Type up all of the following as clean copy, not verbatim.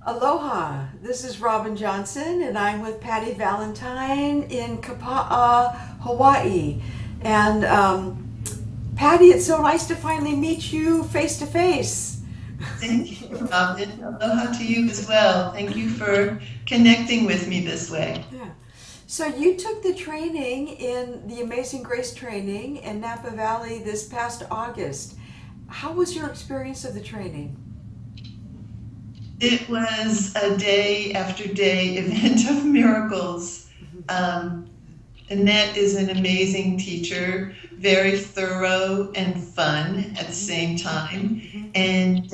Aloha, this is Robin Johnson, and I'm with Patti Valentine in Kapa'a, Hawaii. And Patti, it's so nice to finally meet you face to face. Thank you, Robin. Aloha to you as well. Thank you for connecting with me this way. Yeah. So you took the training in the Amazing Grace training in Napa Valley this past August. How was your experience of the training? It was a day after day event of miracles. Um, Annette is an amazing teacher, very thorough and fun at the same time. And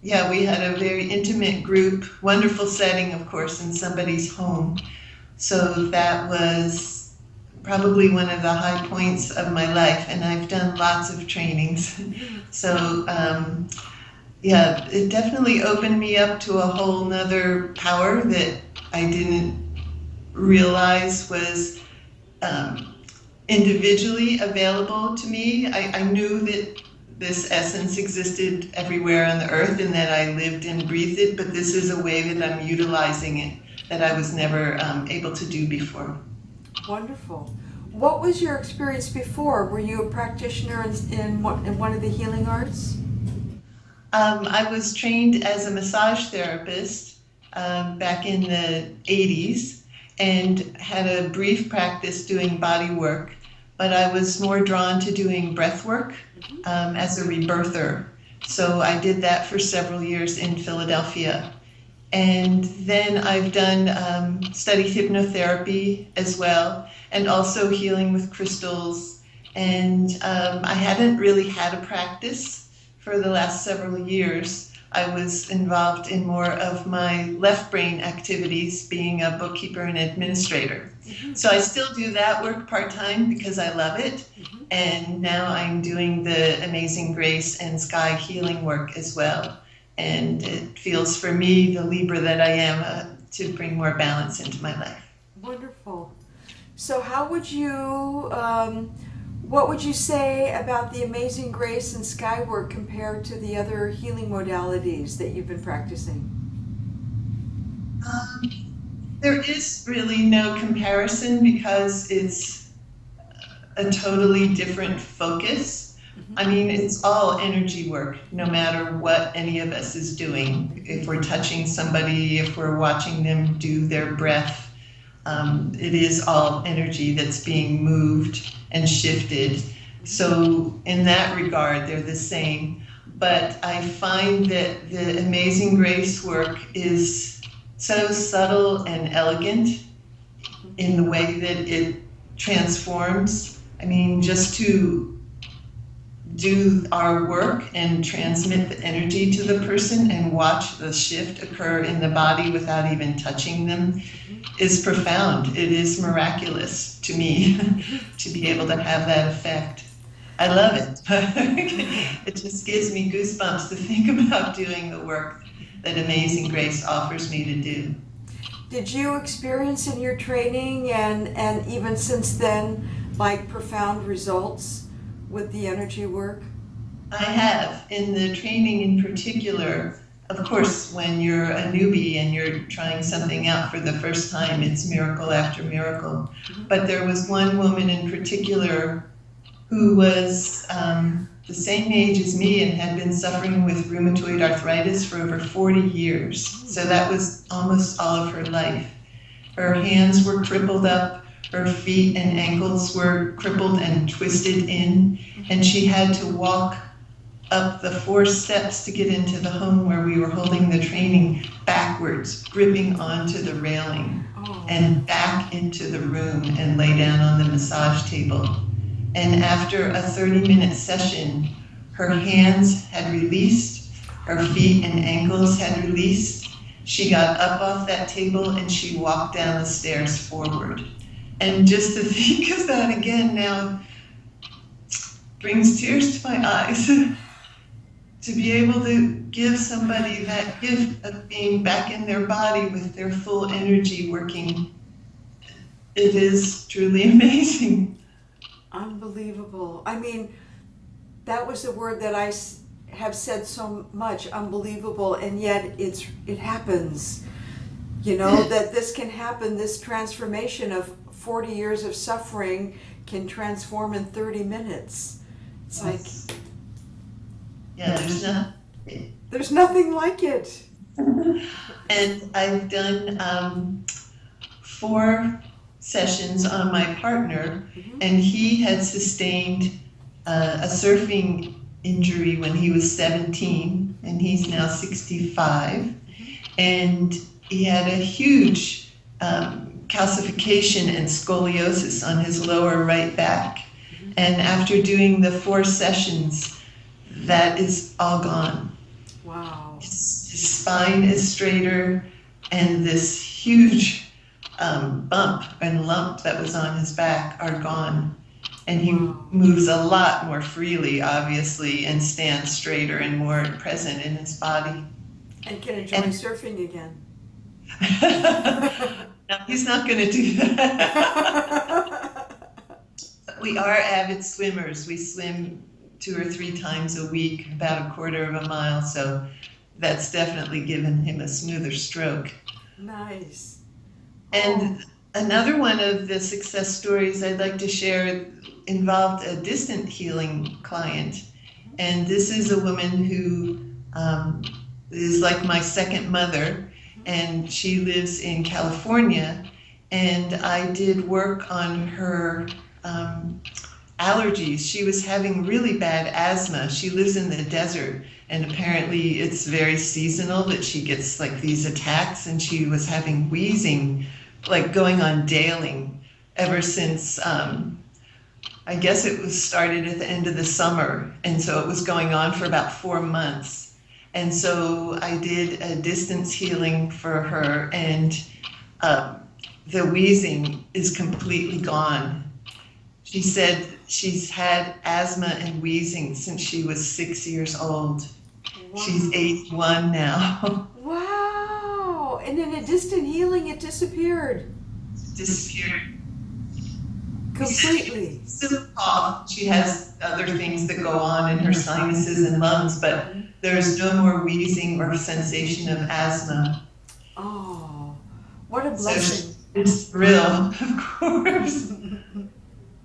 yeah, we had a very intimate group, wonderful setting, of course, in somebody's home. So that was probably one of the high points of my life. And I've done lots of trainings. So yeah, it definitely opened me up to a whole nother power that I didn't realize was individually available to me. I knew that this essence existed everywhere on the earth and that I lived and breathed it, but this is a way that I'm utilizing it that I was never able to do before. Wonderful. What was your experience before? Were you a practitioner in one of the healing arts? I was trained as a massage therapist back in the 80s and had a brief practice doing body work, but I was more drawn to doing breath work as a rebirther. So I did that for several years in Philadelphia. And then I've done studied hypnotherapy as well, and also healing with crystals. And I hadn't really had a practice for the last several years. I was involved in more of my left brain activities, being a bookkeeper and administrator. So I still do that work part-time because I love it. And now I'm doing the Amazing Grace and Sky healing work as well. And it feels for me, the Libra that I am, to bring more balance into my life. Wonderful. So how would you, what would you say about the Amazing Grace and Sky work compared to the other healing modalities that you've been practicing? There is really no comparison because it's a totally different focus. I mean, it's all energy work, no matter what any of us is doing. If we're touching somebody, if we're watching them do their breath, it is all energy that's being moved and shifted. So in that regard, they're the same. But I find that the Amazing Grace work is so subtle and elegant in the way that it transforms. I mean, just to do our work and transmit the energy to the person and watch the shift occur in the body without even touching them is profound. It is miraculous to me to be able to have that effect. I love it. It just gives me goosebumps to think about doing the work that Amazing Grace offers me to do. Did you experience in your training and even since then, like profound results with the energy work? I have. In the training in particular, of course, when you're a newbie and you're trying something out for the first time, it's miracle after miracle. But there was one woman in particular who was the same age as me and had been suffering with rheumatoid arthritis for over 40 years. So that was almost all of her life. Her hands were crippled up, her feet and ankles were crippled and twisted in, and she had to walk up the 4 steps to get into the home where we were holding the training backwards, gripping onto the railing, and back into the room and lay down on the massage table. And after a 30-minute session, her hands had released, her feet and ankles had released. She got up off that table and she walked down the stairs forward. And just to think of that again now brings tears to my eyes. To be able to give somebody that gift of being back in their body with their full energy working, it is truly amazing. Unbelievable. I mean, that was the word that I have said so much unbelievable, and yet it happens. You know, that this can happen, this transformation of 40 years of suffering can transform in 30 minutes. It's like, yeah, there's nothing like it. And I've done 4 sessions on my partner, and he had sustained a surfing injury when he was 17, and he's now 65, and he had a huge calcification and scoliosis on his lower right back. And after doing the 4 sessions, that is all gone. Wow. His spine is straighter, and this huge bump and lump that was on his back are gone. And he moves a lot more freely, obviously, and stands straighter and more present in his body. And can enjoy surfing again. No, he's not going to do that. We are avid swimmers. We swim 2 or 3 times a week, about a quarter of a mile, so that's definitely given him a smoother stroke. Nice. And another one of the success stories I'd like to share involved a distant healing client. And this is a woman who is like my second mother, and she lives in California. And I did work on her allergies. She was having really bad asthma. She lives in the desert, and apparently it's very seasonal that she gets like these attacks, and she was having wheezing, like going on daily ever since, I guess it was started at the end of the summer, and so it was going on for about 4 months. And so I did a distance healing for her, and the wheezing is completely gone. She said she's had asthma and wheezing since she was 6 years old. Wow. She's 81 now. Wow! And in a distant healing, it disappeared. Disappeared. Completely. Still cough. She has other things that go on in her sinuses and lungs, but there's no more wheezing or sensation of asthma. Oh, what a blessing. So it's real, of course.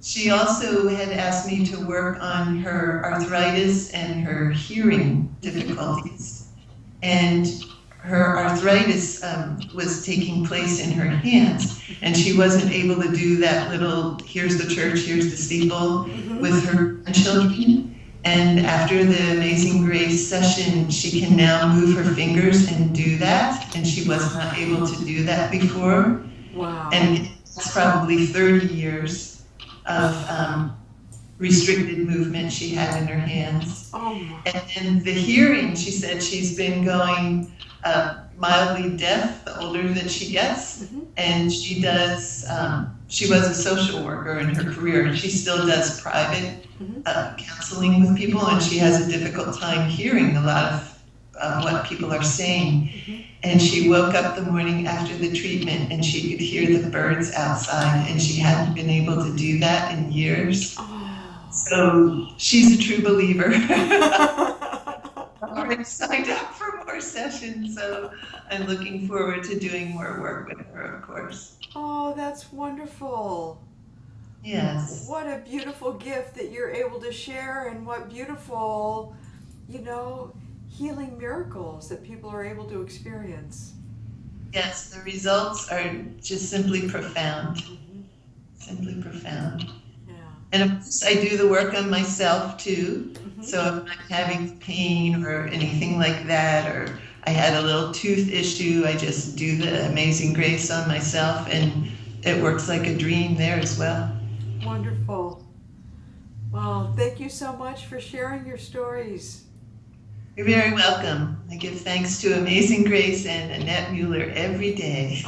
She also had asked me to work on her arthritis and her hearing difficulties. And her arthritis was taking place in her hands, and she wasn't able to do that little, here's the church, here's the steeple, with her grandchildren. And after the amazinGRACE session, she can now move her fingers and do that, and she was not able to do that before. Wow. And it's probably 30 years of restricted movement she had in her hands. Oh. And then the hearing, she said she's been going mildly deaf the older that she gets, and she does, she was a social worker in her career, and she still does private counseling with people, and she has a difficult time hearing a lot of what people are saying. And she woke up the morning after the treatment, and she could hear the birds outside, and she hadn't been able to do that in years. So she's a true believer. I've already signed up for more sessions, so I'm looking forward to doing more work with her, of course. Oh, that's wonderful. Yes. What a beautiful gift that you're able to share, and what beautiful, healing miracles that people are able to experience. Yes, the results are just simply profound. Simply profound. And of course, I do the work on myself too. So if I'm having pain or anything like that, or I had a little tooth issue, I just do the amazinGRACE on myself, and it works like a dream there as well. Wonderful. Well, thank you so much for sharing your stories. You're very welcome. I give thanks to amazinGRACE and Annette Mueller every day.